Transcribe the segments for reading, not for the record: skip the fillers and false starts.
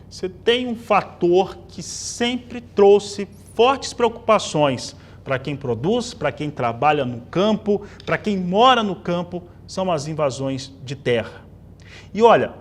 Você tem um fator que sempre trouxe fortes preocupações para quem produz, para quem trabalha no campo, para quem mora no campo, são as invasões de terra. E olha,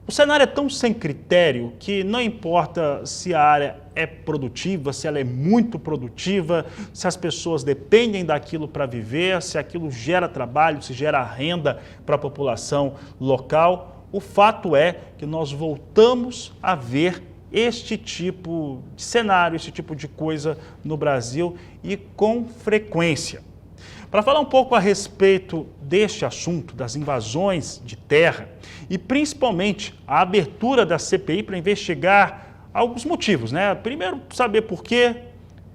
o cenário é tão sem critério que não importa se a área é produtiva, se ela é muito produtiva, se as pessoas dependem daquilo para viver, se aquilo gera trabalho, se gera renda para a população local. O fato é que nós voltamos a ver este tipo de cenário, este tipo de coisa no Brasil e com frequência. Para falar um pouco a respeito deste assunto, das invasões de terra e principalmente a abertura da CPI para investigar alguns motivos, né? Primeiro, saber por quê,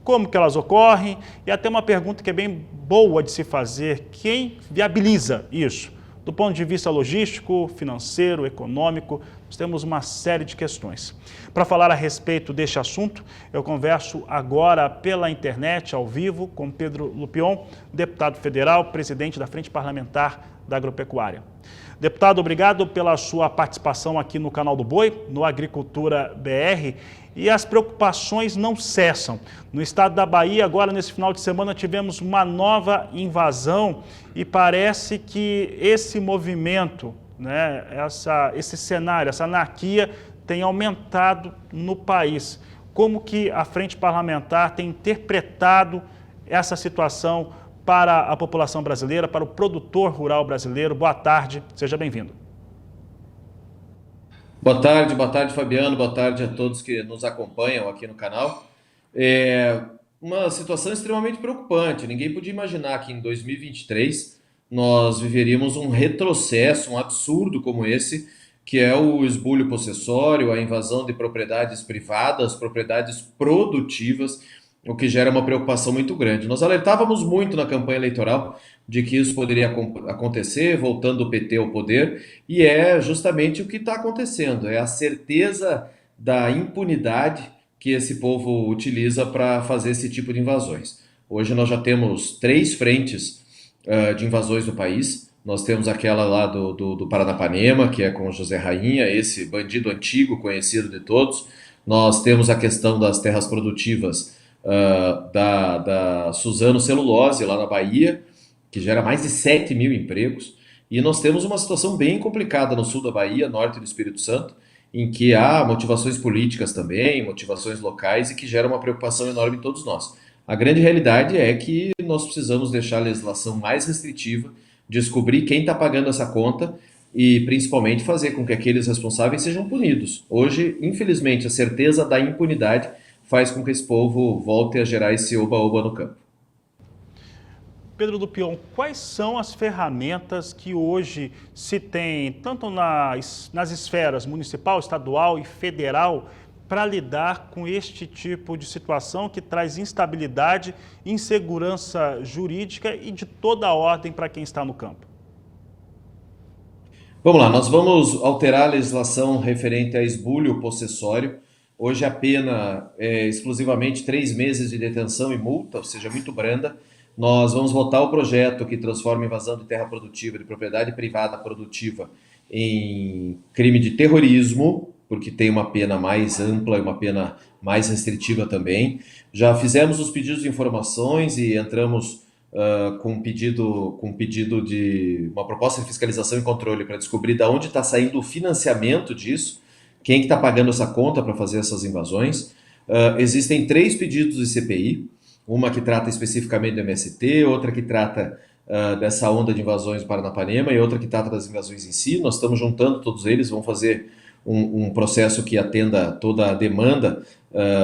como que elas ocorrem e até uma pergunta que é bem boa de se fazer: quem viabiliza isso? Do ponto de vista logístico, financeiro, econômico, nós temos uma série de questões. Para falar a respeito deste assunto, eu converso agora pela internet, ao vivo, com Pedro Lupion, deputado federal, presidente da Frente Parlamentar da Agropecuária. Deputado, obrigado pela sua participação aqui no Canal do Boi, no Agricultura BR. E as preocupações não cessam. No estado da Bahia, agora nesse final de semana, tivemos uma nova invasão e parece que esse movimento, né, esse cenário, essa anarquia tem aumentado no país. Como que a Frente Parlamentar tem interpretado essa situação para a população brasileira, para o produtor rural brasileiro? Boa tarde, seja bem-vindo. Boa tarde, Fabiano. Boa tarde a todos que nos acompanham aqui no canal. Uma situação extremamente preocupante. Ninguém podia imaginar que em 2023 nós viveríamos um retrocesso, um absurdo como esse, que é o esbulho possessório, a invasão de propriedades privadas, propriedades produtivas, o que gera uma preocupação muito grande. Nós alertávamos muito na campanha eleitoral de que isso poderia acontecer, voltando o PT ao poder, e é justamente o que está acontecendo, é a certeza da impunidade que esse povo utiliza para fazer esse tipo de invasões. Hoje nós já temos 3 frentes de invasões no país. Nós temos aquela lá do Paranapanema, que é com José Rainha, esse bandido antigo, conhecido de todos. Nós temos a questão das terras produtivas da Suzano Celulose, lá na Bahia, que gera mais de 7 mil empregos. E nós temos uma situação bem complicada no sul da Bahia, norte do Espírito Santo, em que há motivações políticas também, motivações locais, e que gera uma preocupação enorme em todos nós. A grande realidade é que nós precisamos deixar a legislação mais restritiva, descobrir quem está pagando essa conta e, principalmente, fazer com que aqueles responsáveis sejam punidos. Hoje, infelizmente, a certeza da impunidade faz com que esse povo volte a gerar esse oba-oba no campo. Pedro Lupion, quais são as ferramentas que hoje se tem, tanto nas esferas municipal, estadual e federal, para lidar com este tipo de situação que traz instabilidade, insegurança jurídica e de toda a ordem para quem está no campo? Vamos lá, nós vamos alterar a legislação referente a esbulho possessório. Hoje a pena é exclusivamente 3 meses de detenção e multa, ou seja, muito branda. Nós vamos votar o projeto que transforma a invasão de terra produtiva, de propriedade privada produtiva, em crime de terrorismo, porque tem uma pena mais ampla e uma pena mais restritiva também. Já fizemos os pedidos de informações e entramos com um pedido de uma proposta de fiscalização e controle para descobrir de onde está saindo o financiamento disso, quem que está pagando essa conta para fazer essas invasões. Existem 3 pedidos de CPI, uma que trata especificamente do MST, outra que trata dessa onda de invasões do Paranapanema e outra que trata das invasões em si. Nós estamos juntando todos eles, vamos fazer um processo que atenda toda a demanda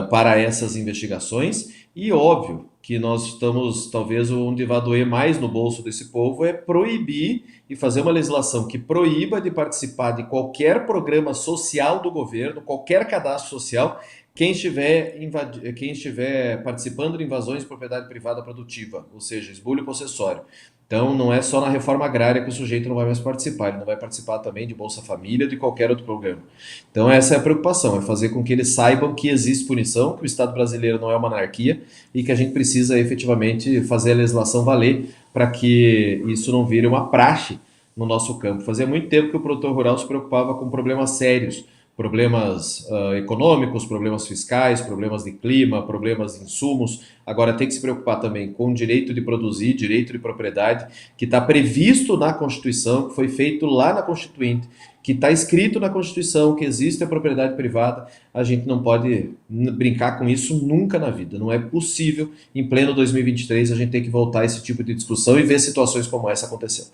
para essas investigações. E óbvio que nós estamos, talvez onde vai doer mais no bolso desse povo é proibir e fazer uma legislação que proíba de participar de qualquer programa social do governo, qualquer cadastro social, quem estiver participando de invasões de propriedade privada produtiva, ou seja, esbulho possessório. Então, não é só na reforma agrária que o sujeito não vai mais participar, ele não vai participar também de Bolsa Família, de qualquer outro programa. Então, essa é a preocupação, é fazer com que eles saibam que existe punição, que o Estado brasileiro não é uma anarquia e que a gente precisa efetivamente fazer a legislação valer para que isso não vire uma praxe no nosso campo. Fazia muito tempo que o produtor rural se preocupava com problemas sérios, problemas econômicos, problemas fiscais, problemas de clima, problemas de insumos. Agora tem que se preocupar também com o direito de produzir, direito de propriedade, que está previsto na Constituição, que foi feito lá na Constituinte, que está escrito na Constituição que existe a propriedade privada. A gente não pode brincar com isso nunca na vida. Não é possível, em pleno 2023, a gente ter que voltar a esse tipo de discussão e ver situações como essa acontecendo.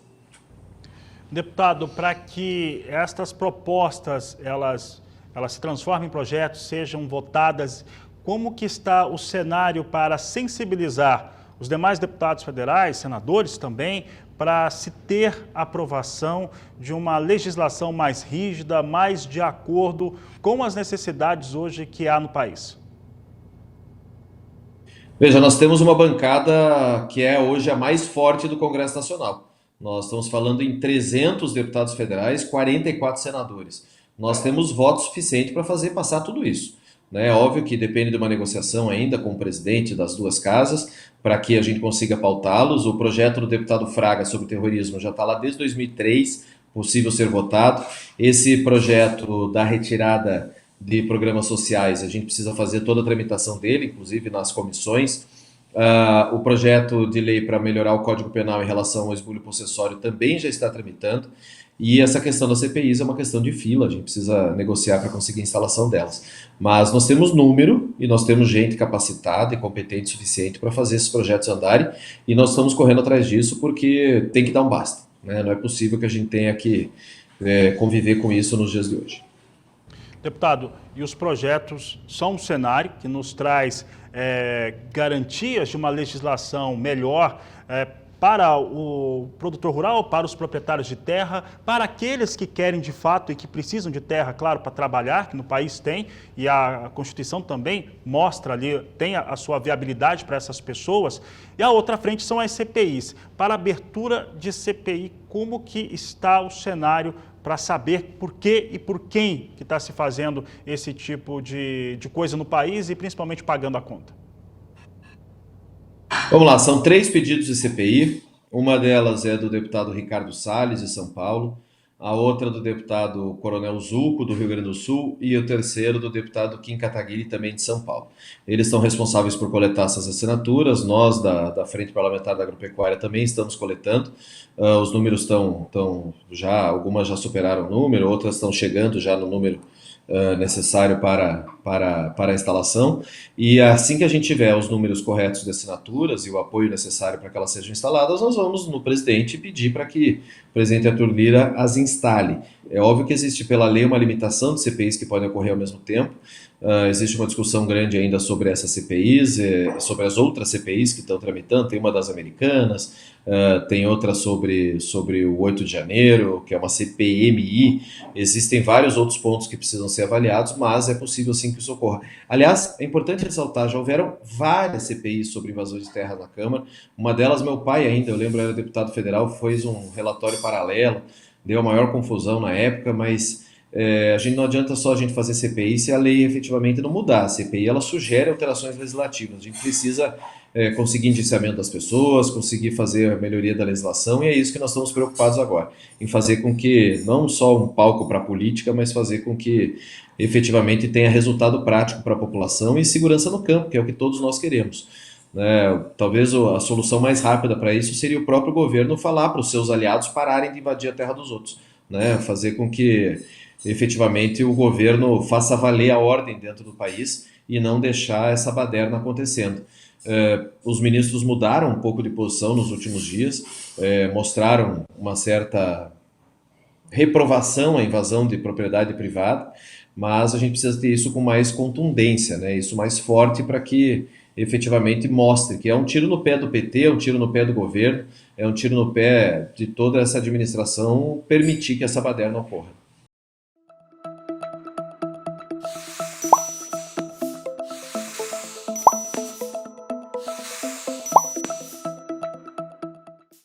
Deputado, para que estas propostas elas se transformem em projetos, sejam votadas, como que está o cenário para sensibilizar os demais deputados federais, senadores também, para se ter aprovação de uma legislação mais rígida, mais de acordo com as necessidades hoje que há no país? Veja, nós temos uma bancada que é hoje a mais forte do Congresso Nacional. Nós estamos falando em 300 deputados federais, 44 senadores. Nós temos voto suficiente para fazer passar tudo isso. É óbvio que depende de uma negociação ainda com o presidente das duas casas, para que a gente consiga pautá-los. O projeto do deputado Fraga sobre terrorismo já está lá desde 2003, possível ser votado. Esse projeto da retirada de programas sociais, a gente precisa fazer toda a tramitação dele, inclusive nas comissões. O projeto de lei para melhorar o Código Penal em relação ao esbulho possessório também já está tramitando. E essa questão das CPIs é uma questão de fila, a gente precisa negociar para conseguir a instalação delas. Mas nós temos número e nós temos gente capacitada e competente o suficiente para fazer esses projetos andarem, e nós estamos correndo atrás disso porque tem que dar um basta. Né? Não é possível que a gente tenha que conviver com isso nos dias de hoje. Deputado, e os projetos são um cenário que nos traz garantias de uma legislação melhor para o produtor rural, para os proprietários de terra, para aqueles que querem de fato e que precisam de terra, claro, para trabalhar, que no país tem, e a Constituição também mostra ali, tem a sua viabilidade para essas pessoas. E a outra frente são as CPIs. Para a abertura de CPI, como que está o cenário para saber por que e por quem que está se fazendo esse tipo de coisa no país e principalmente pagando a conta? Vamos lá, são 3 pedidos de CPI. Uma delas é do deputado Ricardo Salles, de São Paulo. A outra do deputado Coronel Zucco, do Rio Grande do Sul. E o terceiro do deputado Kim Kataguiri, também de São Paulo. Eles são responsáveis por coletar essas assinaturas. Nós, da Frente Parlamentar da Agropecuária, também estamos coletando. Os números estão já, algumas já superaram o número, outras estão chegando já no número necessário para a instalação, e assim que a gente tiver os números corretos de assinaturas e o apoio necessário para que elas sejam instaladas, nós vamos no presidente pedir para que o presidente Arthur Lira as instale. É óbvio que existe pela lei uma limitação de CPIs que podem ocorrer ao mesmo tempo. Existe uma discussão grande ainda sobre essas CPIs, sobre as outras CPIs que estão tramitando. Tem uma das americanas, tem outra sobre o 8 de janeiro, que é uma CPMI. Existem vários outros pontos que precisam ser avaliados, mas é possível sim que isso ocorra. Aliás, é importante ressaltar, já houveram várias CPIs sobre invasões de terra na Câmara. Uma delas, meu pai ainda, eu lembro, era deputado federal, fez um relatório paralelo, deu a maior confusão na época, mas a gente não adianta só a gente fazer CPI se a lei efetivamente não mudar. A CPI ela sugere alterações legislativas. A gente precisa conseguir indiciamento das pessoas, conseguir fazer a melhoria da legislação, e é isso que nós estamos preocupados agora, em fazer com que não só um palco para a política, mas fazer com que efetivamente tenha resultado prático para a população e segurança no campo, que é o que todos nós queremos. Talvez a solução mais rápida para isso seria o próprio governo falar para os seus aliados pararem de invadir a terra dos outros, fazer com que efetivamente o governo faça valer a ordem dentro do país e não deixar essa baderna acontecendo. Os ministros mudaram um pouco de posição nos últimos dias, mostraram uma certa reprovação à invasão de propriedade privada, mas a gente precisa ter isso com mais contundência, isso mais forte, para que efetivamente mostre que é um tiro no pé do PT, é um tiro no pé do governo, é um tiro no pé de toda essa administração permitir que essa baderna ocorra.